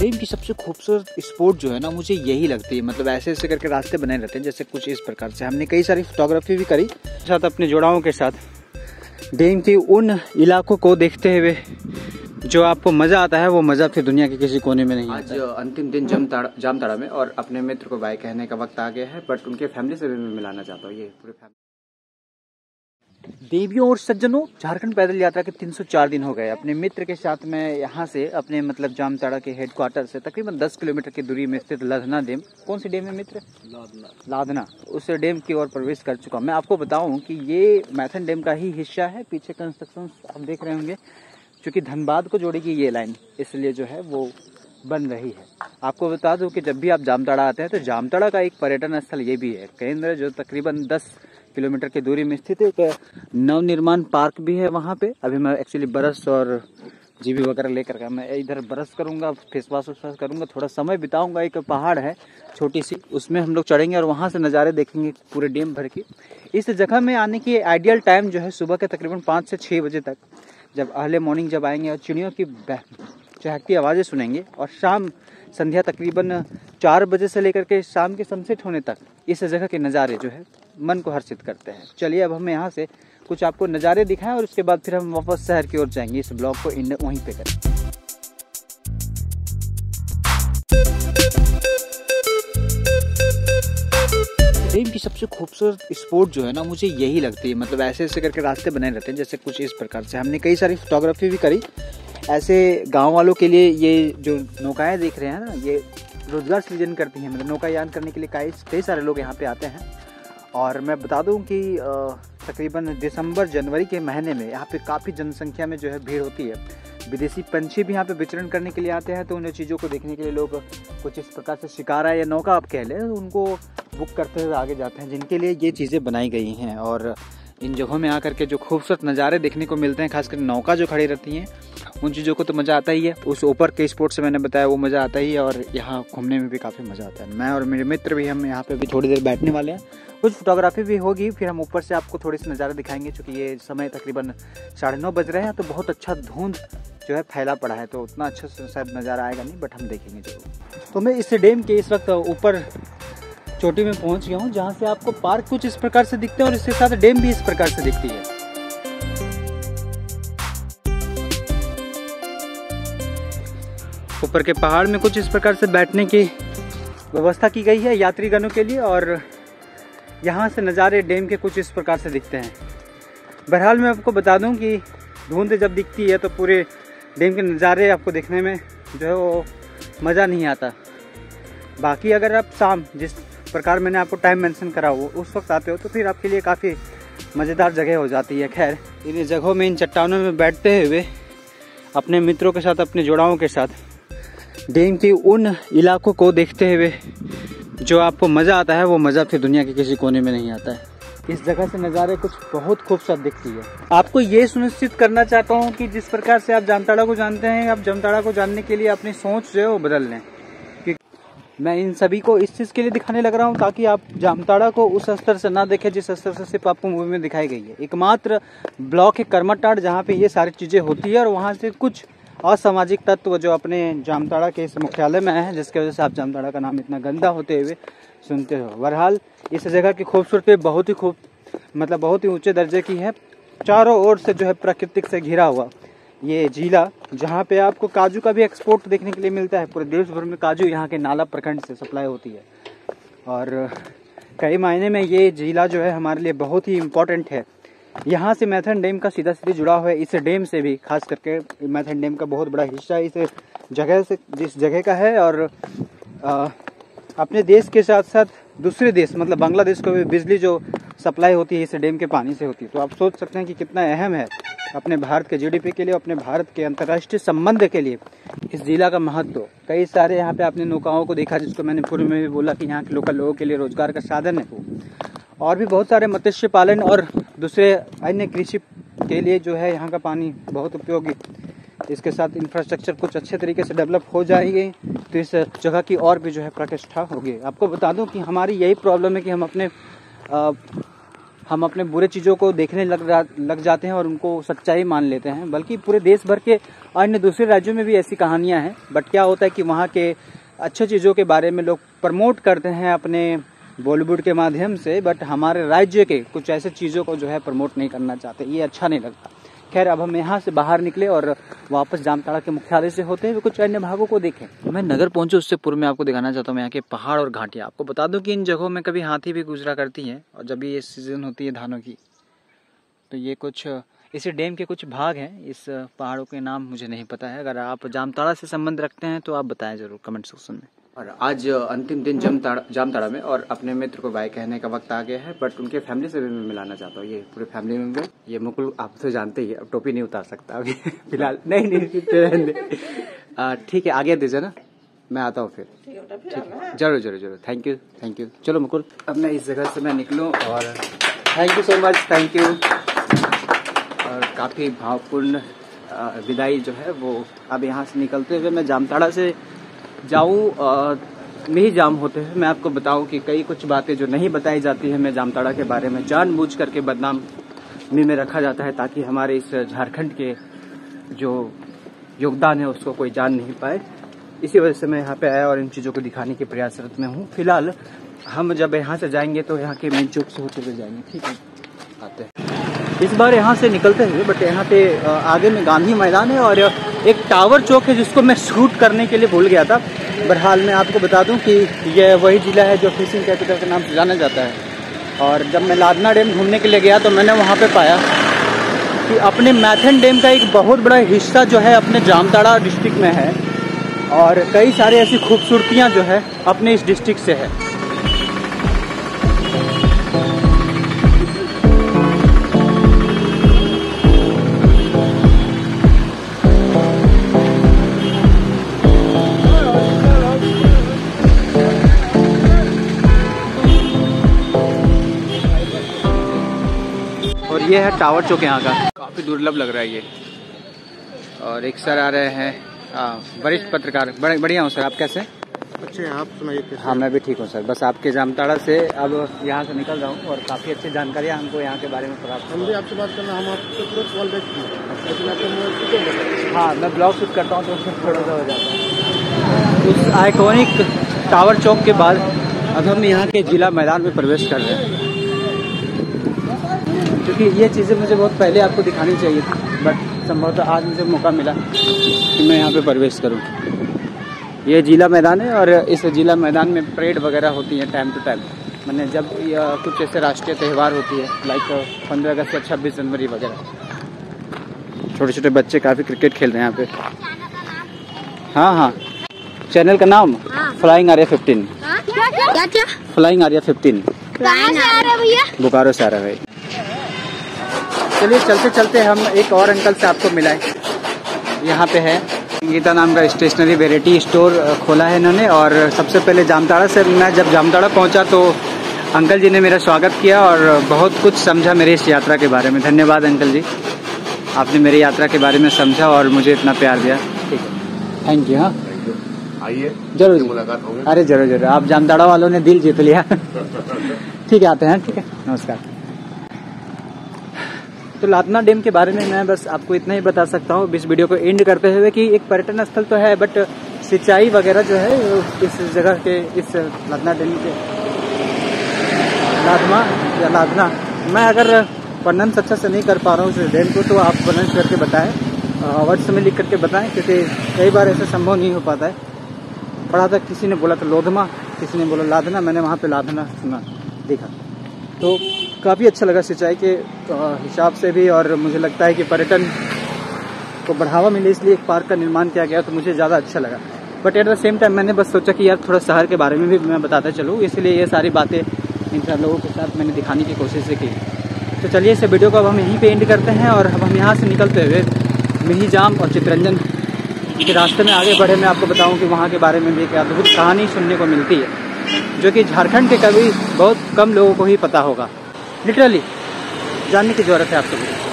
Dam की सबसे खूबसूरत स्पॉट जो है ना, मुझे यही लगती है। मतलब ऐसे ऐसे करके रास्ते बने रहते हैं, जैसे कुछ इस प्रकार से। हमने कई सारी फोटोग्राफी भी करी साथ अपने जोड़ाओं के साथ। डेम के उन इलाकों को देखते हुए जो आपको मजा आता है, वो मजा फिर दुनिया के किसी कोने में नहीं आता। आज अंतिम दिन जामताड़ा में, और अपने मित्र को बाय कहने का वक्त आ गया है, बट उनके फैमिली से भी मैं मिलाना चाहता हूँ। ये पूरे फैमिली। देवियों और सज्जनों, झारखंड पैदल यात्रा के 304 दिन हो गए। अपने मित्र के साथ मैं यहाँ से अपने मतलब जामताड़ा के हेडक्वार्टर से तकरीबन 10 किलोमीटर की दूरी में स्थित लधना डैम, कौन सी डैम है मित्र? लाधना। उस डैम की ओर प्रवेश कर चुका हूँ। मैं आपको बताऊं कि ये मैथन डैम का ही हिस्सा है। पीछे कंस्ट्रक्शन आप देख रहे होंगे, क्योंकि धनबाद को जोड़ेगी ये लाइन, इसलिए जो है वो बन रही है। आपको बता दूं कि जब भी आप जामताड़ा आते हैं तो जामताड़ा का एक पर्यटन स्थल ये भी है, केंद्र, जो तकरीबन 10 किलोमीटर की दूरी में स्थित है। एक नवनिर्माण पार्क भी है वहाँ पे। अभी मैं एक्चुअली ब्रश और जीबी वगैरह लेकर के मैं इधर ब्रश करूँगा, फेस वॉश करूँगा, थोड़ा समय बिताऊँगा। एक पहाड़ है छोटी सी, उसमें हम लोग चढ़ेंगे और वहाँ से नज़ारे देखेंगे पूरे डैम भर की। इस जगह में आने की आइडियल टाइम जो है सुबह के तकरीबन 5 से 6 बजे तक, जब अर्ली मॉर्निंग जब आएंगे और चिड़ियों की चहकती आवाज़ें सुनेंगे, और शाम संध्या तकरीबन 4 बजे से लेकर के शाम के सनसेट होने तक इस जगह के नज़ारे जो है मन को हर्षित करते हैं। चलिए अब हम यहाँ से कुछ आपको नज़ारे दिखाएं और उसके बाद फिर हम वापस शहर की ओर जाएंगे। इस ब्लॉग को वहीं पे करें। डेम की सबसे खूबसूरत स्पॉट जो है ना, मुझे यही लगती है। मतलब ऐसे ऐसे करके रास्ते बने रहते हैं, जैसे कुछ इस प्रकार से। हमने कई सारी फोटोग्राफी भी करी। ऐसे गांव वालों के लिए ये जो नौकाएं देख रहे हैं ना, ये रोजगार सृजन करती हैं। मतलब नौकायान करने के लिए कई सारे लोग यहाँ पे आते हैं। और मैं बता दूं कि तकरीबन दिसंबर जनवरी के महीने में यहाँ पे काफ़ी जनसंख्या में जो है भीड़ होती है। विदेशी पंछी भी यहाँ पे विचरण करने के लिए आते हैं, तो उन चीज़ों को देखने के लिए लोग कुछ इस प्रकार से शिकारा या नौका आप कह लें, उनको बुक करते हुए आगे जाते हैं, जिनके लिए ये चीज़ें बनाई गई हैं। और इन जगहों में आकर के जो खूबसूरत नज़ारे देखने को मिलते हैं, खासकर नौका जो खड़ी रहती हैं, उन चीज़ों को तो मज़ा आता ही है। उस ऊपर के स्पॉट से मैंने बताया वो मज़ा आता ही है, और यहाँ घूमने में भी काफ़ी मज़ा आता है। मैं और मेरे मित्र भी, हम यहाँ पे भी थोड़ी देर बैठने वाले हैं। कुछ फोटोग्राफी भी होगी, फिर हम ऊपर से आपको थोड़ी सी नज़ारे दिखाएंगे। चूँकि ये समय तकरीबन 9:30 बज रहे हैं, तो बहुत अच्छा धुंध जो है फैला पड़ा है, तो उतना अच्छा से शायद नज़ारा आएगा नहीं, बट हम देखेंगे जरूर। तो मैं इस डैम के इस वक्त ऊपर चोटी में पहुंच गया हूं, जहां से आपको पार्क कुछ इस प्रकार से दिखते हैं और इसके साथ डैम भी इस प्रकार से दिखती है। ऊपर के पहाड़ में कुछ इस प्रकार से बैठने की व्यवस्था की गई है यात्रीगणों के लिए, और यहां से नज़ारे डैम के कुछ इस प्रकार से दिखते हैं। बहरहाल मैं आपको बता दूं कि धुंध जब दिखती है तो पूरे डैम के नज़ारे आपको देखने में जो है वो मज़ा नहीं आता। बाकी अगर आप शाम, जिस प्रकार मैंने आपको टाइम मेंशन करा हो, उस वक्त आते हो, तो फिर आपके लिए काफ़ी मज़ेदार जगह हो जाती है। खैर, इन जगहों में, इन चट्टानों में बैठते हुए अपने मित्रों के साथ, अपने जोड़ाओं के साथ डैम के उन इलाकों को देखते हुए जो आपको मज़ा आता है, वो मज़ा फिर दुनिया के किसी कोने में नहीं आता है। इस जगह से नज़ारे कुछ बहुत खूबसूरत दिखती है। आपको ये सुनिश्चित करना चाहता हूँ कि जिस प्रकार से आप जामताड़ा को जानते हैं, आप जामताड़ा को जानने के लिए अपनी सोच जो है वो बदल लें। मैं इन सभी को इस चीज़ के लिए दिखाने लग रहा हूँ ताकि आप जामताड़ा को उस स्तर से ना देखें जिस स्तर से सिर्फ आपको मूवी में दिखाई गई है। एकमात्र ब्लॉक है करमटाड़, जहाँ पे ये सारी चीज़ें होती है, और वहाँ से कुछ असामाजिक तत्व जो अपने जामताड़ा के इस मुख्यालय में आए हैं, जिसकी वजह से आप जामताड़ा का नाम इतना गंदा होते हुए सुनते हो। बहरहाल इस जगह की खूबसूरती बहुत ही ऊँचे दर्जे की है। चारों ओर से जो है प्राकृतिक से घिरा हुआ ये जिला, जहाँ पे आपको काजू का भी एक्सपोर्ट देखने के लिए मिलता है। पूरे देश भर में काजू यहाँ के नाला प्रखंड से सप्लाई होती है, और कई मायने में ये जिला जो है हमारे लिए बहुत ही इम्पोर्टेंट है। यहाँ से मैथन डैम का सीधा जुड़ा हुआ है। इस डैम से भी, खास करके मैथन डैम का बहुत बड़ा हिस्सा इस जगह से, जिस जगह का है, और अपने देश के साथ साथ दूसरे देश, मतलब बांग्लादेश को भी बिजली जो सप्लाई होती है इस डैम के पानी से होती है। तो आप सोच सकते हैं कि कितना अहम है अपने भारत के जीडीपी के लिए, अपने भारत के अंतर्राष्ट्रीय संबंध के लिए इस जिला का महत्व। कई सारे यहाँ पे आपने नौकाओं को देखा, जिसको मैंने पूर्व में भी बोला कि यहाँ के लोकल लोगों के लिए रोजगार का साधन है वो, और भी बहुत सारे मत्स्य पालन और दूसरे अन्य कृषि के लिए जो है यहाँ का पानी बहुत उपयोगी। इसके साथ इंफ्रास्ट्रक्चर कुछ अच्छे तरीके से डेवलप हो जाएगी तो इस जगह की और भी जो है प्रतिष्ठा होगी। आपको बता दूं कि हमारी यही प्रॉब्लम है कि हम अपने हम अपने बुरे चीज़ों को देखने लग जाते हैं और उनको सच्चाई मान लेते हैं, बल्कि पूरे देश भर के अन्य दूसरे राज्यों में भी ऐसी कहानियां हैं। बट क्या होता है कि वहाँ के अच्छे चीज़ों के बारे में लोग प्रमोट करते हैं अपने बॉलीवुड के माध्यम से, बट हमारे राज्य के कुछ ऐसे चीज़ों को जो है प्रमोट नहीं करना चाहते। ये अच्छा नहीं लगता। खैर, अब हम यहाँ से बाहर निकले और वापस जामताड़ा के मुख्यालय से होते हुए कुछ अन्य भागों को देखें। मैं नगर पहुंचे उससे पूर्व में आपको दिखाना चाहता हूँ यहाँ के पहाड़ और घाटियाँ। आपको बता दूं कि इन जगहों में कभी हाथी भी गुजरा करती हैं, और जब ये सीजन होती है धानों की, तो ये कुछ इसी डैम के कुछ भाग हैं। इस पहाड़ों के नाम मुझे नहीं पता है। अगर आप जामताड़ा से संबंध रखते हैं तो आप बताएं जरूर कमेंट सेक्शन में। और आज अंतिम दिन जामताड़ा में, और अपने मित्र को बाय कहने का वक्त आ गया है, बट उनके फैमिली से भी मैं मिलाना चाहता हूँ। ये पूरे फैमिली मेंबर, ये मुकुल आप तो जानते ही, अब टोपी नहीं उतार सकता अभी फिलहाल। नहीं ठीक है, आगे दीजिए ना, मैं आता हूँ फिर। ठीक है, जरूर थैंक यू। चलो मुकुल, अब मैं इस जगह से मैं निकलूँ, और thank you so much, thank you. और काफ़ी भावपूर्ण विदाई जो है वो, अब यहाँ से निकलते हुए मैं जामताड़ा से जाऊँ में ही जाम होते हैं। मैं आपको बताऊं कि कई कुछ बातें जो नहीं बताई जाती है मैं जामताड़ा के बारे में जानबूझ करके बदनामी में रखा जाता है, ताकि हमारे इस झारखंड के जो योगदान है उसको कोई जान नहीं पाए। इसी वजह से मैं यहाँ पे आया और इन चीज़ों को दिखाने के प्रयासरत में हूँ। फिलहाल हम जब यहाँ से जाएंगे तो यहाँ के मेन चौक से होते हुए जाएंगे। ठीक है, आते हैं इस बार यहाँ से निकलते हुए। बट यहाँ पे आगे में गांधी मैदान है और एक टावर चौक है जिसको मैं शूट करने के लिए भूल गया था। बहरहाल मैं आपको बता दूं कि यह वही जिला है जो फिशिंग कैपिटल के नाम से जाना जाता है। और जब मैं लादना डैम घूमने के लिए गया तो मैंने वहाँ पे पाया कि अपने मैथन डैम का एक बहुत बड़ा हिस्सा जो है अपने जामताड़ा डिस्ट्रिक्ट में है, और कई सारे ऐसी खूबसूरतियाँ जो है अपने इस डिस्ट्रिक्ट से है। और ये है टावर चौक यहाँ का, काफ़ी दुर्लभ लग रहा है ये। और एक सर आ रहे हैं, वरिष्ठ पत्रकार। बढ़िया हूँ सर, आप कैसे? अच्छे हैं, आप सुनाइए कैसे? हाँ, मैं भी ठीक हूँ सर। बस आपके जामताड़ा से अब यहाँ से निकल रहा हूँ और काफ़ी अच्छी जानकारियाँ हमको यहाँ के बारे में प्राप्त। हम भी आपसे बात करना, हम आपसे तुरंत कॉल बैक किए। हाँ, मैं ब्लॉग शूट करता हूँ तो उसमें थोड़ा सा हो जाता है। उस आइकॉनिक टावर चौक के बाद अब हम यहाँ के जिला मैदान में प्रवेश कर रहे हैं, क्योंकि ये चीज़ें मुझे बहुत पहले आपको दिखानी चाहिए थी, बट संभवतः आज मुझे मौका मिला कि मैं यहाँ पे प्रवेश करूँ। ये जिला मैदान है और इस जिला मैदान में परेड वगैरह होती है टाइम टू टाइम। मैंने जब कुछ ऐसे राष्ट्रीय त्यौहार होती है, लाइक 15 अगस्त या 26 जनवरी वगैरह। छोटे छोटे बच्चे काफ़ी क्रिकेट खेल रहे हैं यहाँ पे। हाँ, चैनल का नाम फ्लाइंग आर्या 15। क्या? फ्लाइंग आर्या 15। कहाँ से आ रहे भैया? बोकारो से आ रहा है। चलिए चलते चलते हम एक और अंकल से आपको मिलाएं। यहाँ पे है गीता नाम का स्टेशनरी वेराइटी स्टोर खोला है इन्होंने। और सबसे पहले जामताड़ा से मैं जब जामताड़ा पहुँचा तो अंकल जी ने मेरा स्वागत किया और बहुत कुछ समझा मेरी इस यात्रा के बारे में। धन्यवाद अंकल जी, आपने मेरी यात्रा के बारे में समझा और मुझे इतना प्यार दिया। ठीक है, थैंक यू। हाँ, आइए, जरूर मुलाकात होगी। अरे जरूर, आप जामताड़ा वालों ने दिल जीत लिया। ठीक है, आते हैं। ठीक है, नमस्कार। तो लादना डैम के बारे में मैं बस आपको इतना ही बता सकता हूँ इस वीडियो को एंड करते हुए कि एक पर्यटन स्थल तो है, बट सिंचाई वगैरह जो है इस जगह के, इस लादना डैम के लादना मैं अगर वर्णन अच्छा से नहीं कर पा रहा हूँ इस डैम को, तो आप वर्णन करके बताएं, वर्ड्स में लिख करके बताएं, क्योंकि कई बार ऐसा संभव नहीं हो पाता है। पढ़ा था, किसी ने बोला था लोधमा, किसी ने बोला लादना, मैंने वहाँ पे लादना सुना देखा, तो काफ़ी अच्छा लगा सिंचाई के हिसाब से भी। और मुझे लगता है कि पर्यटन को बढ़ावा मिले इसलिए एक पार्क का निर्माण किया गया, तो मुझे ज़्यादा अच्छा लगा। But at the same time मैंने बस सोचा कि यार थोड़ा शहर के बारे में भी मैं बताता चलूँ, इसलिए ये सारी बातें इन सब लोगों के साथ मैंने दिखाने की कोशिश की। तो चलिए इस वीडियो को अब हम यहीं पे एंड करते हैं और अब हम यहाँ से निकलते हुए मिहिजाम और चितरंजन के रास्ते में आगे बढ़े। मैं आपको बताऊँ कि वहाँ के बारे में भी एक अद्भुत कहानी सुनने को मिलती है, जो कि झारखंड के कभी बहुत कम लोगों को ही पता होगा। लिटरली जानने की ज़रूरत है आप सभी को।